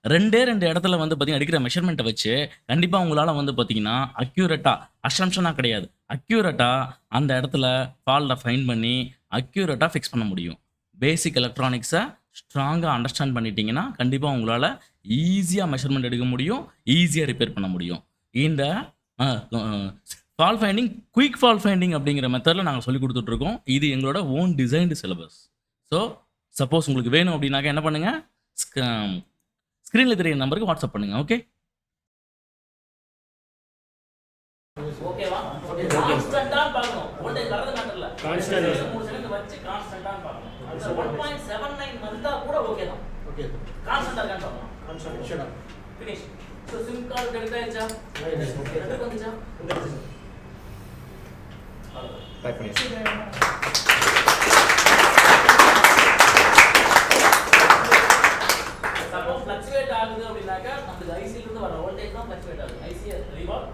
2 இடத்துல வந்து பார்த்தீங்கன்னா, எடுக்கிற மெஷர்மெண்ட்ட வச்சு கண்டிப்பா உங்களால வந்து பார்த்தீங்கன்னா, அக்யூரேட்டா அசம்ப்ஷனா கிடையாது. அக்யூரேட்டா அந்த இடத்துல ஃபால்ட்ட ஃபைண்ட் பண்ணி, அக்யூரேட்டா ஃபிக்ஸ் பண்ண முடியும். பேசிக் எலக்ட்ரானிக்ஸ ஸ்ட்ராங்கா அண்டர்ஸ்டாண்ட் பண்ணிட்டீங்கன்னா, கண்டிப்பா உங்களால ஈஸியா மெஷர்மென்ட் எடுக்க முடியும். ஈஸியா ரிப்பேர் பண்ண முடியும். இந்த அ அ fault finding, quick fault finding அப்படிங்கிற மெத்தட்ல நாங்க சொல்லிக் குடுத்துட்டு இருக்கோம். இது எங்களோட own designed syllabus. So, suppose உங்களுக்கு வேணும் அப்படின்னாக்க என்ன பண்ணுங்க, ஸ்க ஸ்க்ரீன்ல தெரியிற நம்பருக்கு வாட்ஸ்அப் பண்ணுங்க. ஓகே? ஓகேவா? கான்ஸ்டன்ட்டா பார்க்கணும். வோல்டேஜ் வரது மேட்டர் இல்ல. கான்ஸ்டன்ட் 3 செகண்ட் வச்சு கான்ஸ்டன்ட்டா பார்க்கணும். அது 1.79 வந்தா கூட ஓகே தான். ஓகே. கான்ஸ்டன்ட்டா இருக்கான்னு பார்க்கணும். Constant shut up. Finish. So SIM card connect ஆயிடுச்சா? ஆயிடுச்சு. ஓகே. ரெண்டு வந்துச்சா? வந்துச்சு. டைப் பண்ணி. சப்போஸ் ஃப்ளக்சுவேட் ஆகுது அப்படினாக்க அந்த ஐசில இருந்து வர வோல்டேஜ் தான் ஃப்ளக்சுவேட் ஆகுது. IC revolve